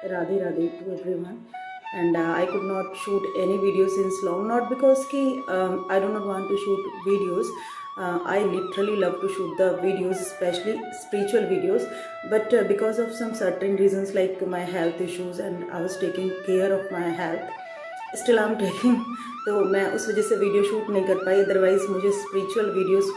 Radhe Radhe to everyone. And I could not shoot any video since long, not because I do not want to shoot videos. I literally love to shoot the videos, especially spiritual videos, but because of some certain reasons like my health issues, and I was taking care of my health, still I am taking, तो मैं उस वजह से video shoot नहीं कर पाई। Otherwise मुझे spiritual videos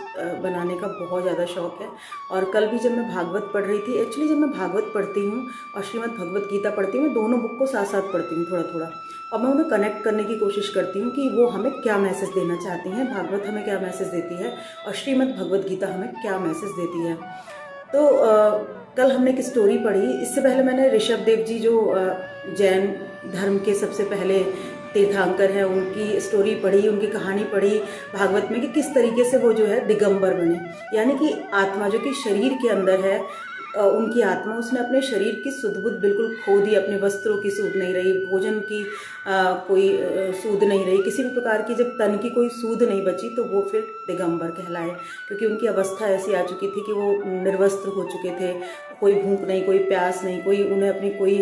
बनाने का बहुत ज़्यादा शौक़ है। और कल भी जब मैं भागवत पढ़ रही थी, एक्चुअली जब मैं भागवत पढ़ती हूँ और श्रीमद् भगवत गीता पढ़ती हूँ, मैं दोनों बुक को साथ साथ पढ़ती हूँ थोड़ा थोड़ा, और मैं उन्हें कनेक्ट करने की कोशिश करती हूँ कि वो हमें क्या मैसेज देना चाहती हैं, भागवत हमें क्या मैसेज देती है और श्रीमद् भगवत गीता हमें क्या मैसेज देती है। तो कल हमने एक स्टोरी पढ़ी। इससे पहले मैंने ऋषभ देव जी, जो जैन धर्म के सबसे पहले तीर्थंकर हैं, उनकी स्टोरी पढ़ी, उनकी कहानी पढ़ी भागवत में कि किस तरीके से वो जो है दिगंबर बने, यानी कि आत्मा जो कि शरीर के अंदर है, उनकी आत्मा, उसने अपने शरीर की सुध बुध बिल्कुल खो दी। अपने वस्त्रों की सूध नहीं रही, भोजन की कोई सूध नहीं रही, किसी भी प्रकार की जब तन की कोई सूध नहीं बची तो वो फिर दिगंबर कहलाए, क्योंकि उनकी अवस्था ऐसी आ चुकी थी कि वो निर्वस्त्र हो चुके थे। कोई भूख नहीं, कोई प्यास नहीं, कोई उन्हें अपनी कोई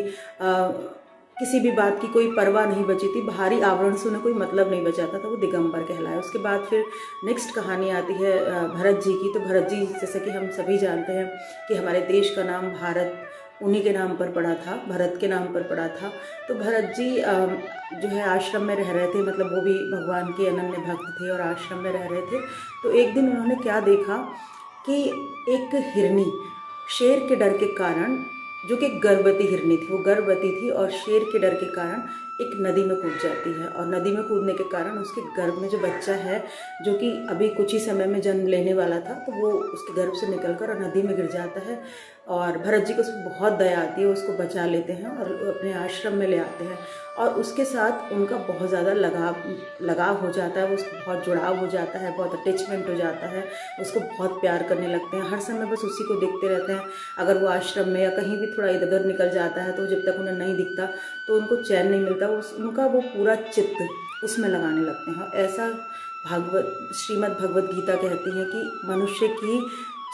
किसी भी बात की कोई परवाह नहीं बची थी, बाहरी आवरण से उन्हें कोई मतलब नहीं बचा था, तो वो दिगंबर कहलाया। उसके बाद फिर नेक्स्ट कहानी आती है भरत जी की। तो भरत जी, जैसे कि हम सभी जानते हैं कि हमारे देश का नाम भारत उन्हीं के नाम पर पड़ा था, भरत के नाम पर पड़ा था। तो भरत जी जो है आश्रम में रह रहे थे, मतलब वो भी भगवान के अनन्य भक्त थे और आश्रम में रह रहे थे। तो एक दिन उन्होंने क्या देखा कि एक हिरनी शेर के डर के कारण, जो कि गर्भवती हिरनी थी, वो गर्भवती थी और शेर के डर के कारण एक नदी में कूद जाती है। और नदी में कूदने के कारण उसके गर्भ में जो बच्चा है, जो कि अभी कुछ ही समय में जन्म लेने वाला था, तो वो उसके गर्भ से निकलकर और नदी में गिर जाता है। और भरत जी को उसमें बहुत दया आती है, उसको बचा लेते हैं और अपने आश्रम में ले आते हैं। और उसके साथ उनका बहुत ज़्यादा लगाव हो जाता है, उसको बहुत जुड़ाव हो जाता है, बहुत अटैचमेंट हो जाता है, उसको बहुत प्यार करने लगते हैं। हर समय बस उसी को देखते रहते हैं। अगर वो आश्रम में या कहीं भी थोड़ा इधर उधर निकल जाता है तो जब तक उन्हें नहीं दिखता तो उनको चैन नहीं मिलता, उनका वो पूरा चित्त उसमें लगाने लगते हैं। ऐसा श्रीमद् भगवत गीता कहती है कि मनुष्य की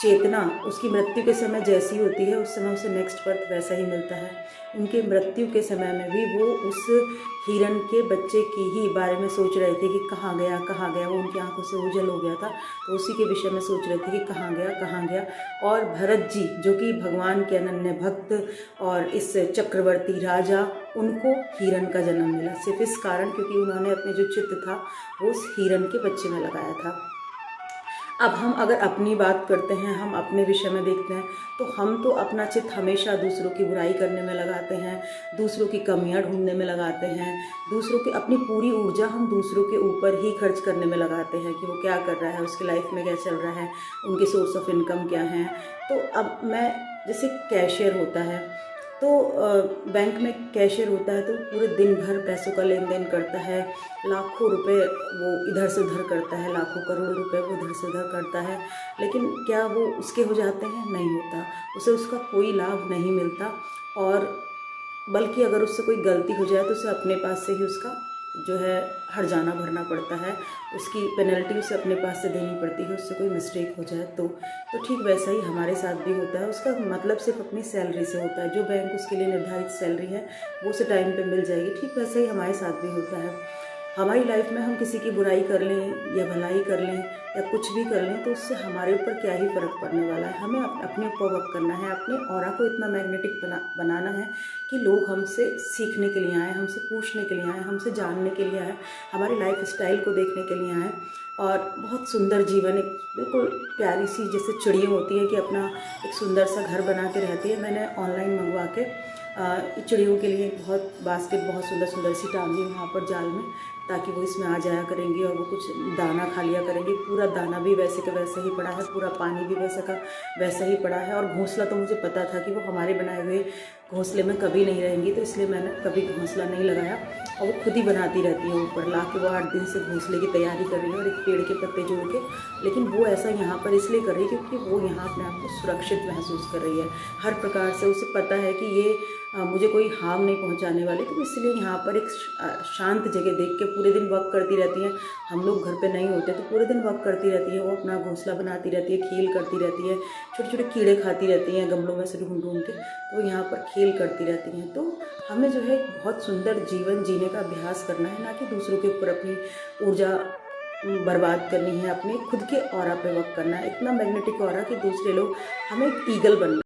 चेतना उसकी मृत्यु के समय जैसी होती है, उस समय उसे नेक्स्ट बर्थ वैसा ही मिलता है। उनके मृत्यु के समय में भी वो उस हिरण के बच्चे की ही बारे में सोच रहे थे कि कहाँ गया कहाँ गया। वो उनकी आंखों से ओझल हो गया था, तो उसी के विषय में सोच रहे थे कि कहाँ गया कहाँ गया। और भरत जी, जो कि भगवान के अनन्य भक्त और इस चक्रवर्ती राजा, उनको हिरण का जन्म मिला सिर्फ इस कारण क्योंकि उन्होंने अपने जो चित्त था वो उस हिरण के बच्चे में लगाया था। अब हम अगर अपनी बात करते हैं, हम अपने विषय में देखते हैं, तो हम तो अपना चित्त हमेशा दूसरों की बुराई करने में लगाते हैं, दूसरों की कमियां ढूंढने में लगाते हैं, दूसरों की अपनी पूरी ऊर्जा हम दूसरों के ऊपर ही खर्च करने में लगाते हैं कि वो क्या कर रहा है, उसकी लाइफ में क्या चल रहा है, उनके सोर्स ऑफ इनकम क्या हैं। तो अब मैं, जैसे कैशियर होता है, तो बैंक में कैशियर होता है तो पूरे दिन भर पैसों का लेन देन करता है, लाखों रुपए वो इधर से उधर करता है, लाखों करोड़ों रुपए वो इधर से उधर करता है, लेकिन क्या वो उसके हो जाते हैं? नहीं होता, उसे उसका कोई लाभ नहीं मिलता। और बल्कि अगर उससे कोई गलती हो जाए तो उसे अपने पास से ही उसका जो है हर्जाना भरना पड़ता है, उसकी पेनल्टी उसे अपने पास से देनी पड़ती है, उससे कोई मिस्टेक हो जाए तो ठीक वैसा ही हमारे साथ भी होता है। उसका मतलब सिर्फ अपनी सैलरी से होता है, जो बैंक उसके लिए निर्धारित सैलरी है वो उसे टाइम पे मिल जाएगी। ठीक वैसा ही हमारे साथ भी होता है। हमारी लाइफ में हम किसी की बुराई कर लें या भलाई कर लें या कुछ भी कर लें तो उससे हमारे ऊपर क्या ही फ़र्क पड़ने वाला है। हमें अपने ऊपर वर्क करना है, अपने ऑरा को इतना मैग्नेटिक बनाना है कि लोग हमसे सीखने के लिए आएँ, हमसे पूछने के लिए आएँ, हमसे जानने के लिए आएँ, हमारी लाइफ स्टाइल को देखने के लिए आएँ। और बहुत सुंदर जीवन, एक बिल्कुल प्यारी सी जैसे चिड़िया होती है कि अपना एक सुंदर सा घर बना के रहती है। मैंने ऑनलाइन मंगवा के चिड़ियों के लिए बहुत बास्केट बहुत सुंदर सुंदर सी टांगी वहाँ पर जाल में, ताकि वो इसमें आ जाया करेंगी और वो कुछ दाना खा लिया करेंगी। पूरा दाना भी वैसे का वैसा ही पड़ा है, पूरा पानी भी वैसा का वैसा ही पड़ा है। और घोंसला तो मुझे पता था कि वो हमारे बनाए हुए घोंसले में कभी नहीं रहेंगी, तो इसलिए मैंने कभी घोंसला नहीं लगाया। और वो खुद ही बनाती रहती है ऊपर ला के, वो 8 दिन से घोंसले की तैयारी कर रही है और एक पेड़ के पत्ते जोड़ के। लेकिन वो ऐसा यहाँ पर इसलिए कर रही है क्योंकि वो यहाँ अपने आप को सुरक्षित महसूस कर रही है हर प्रकार से। उसे पता है कि ये मुझे कोई हार्म नहीं पहुंचाने वाली, तो इसलिए यहाँ पर एक शांत जगह देख के पूरे दिन वर्क करती रहती हैं। हम लोग घर पे नहीं होते तो पूरे दिन वर्क करती रहती है, वो अपना घोंसला बनाती रहती है, खेल करती रहती है, छोटे छोटे कीड़े खाती रहती हैं गमलों में से ढूंढ ढूंढ के, तो यहाँ पर खेल करती रहती हैं। तो हमें जो है बहुत सुंदर जीवन जीने का अभ्यास करना है, ना कि दूसरों के ऊपर अपनी ऊर्जा बर्बाद करनी है, अपने खुद के ऑरा पे वर्क करना है, इतना मैग्नेटिक ऑरा कि दूसरे लोग हमें एक ईगल बनना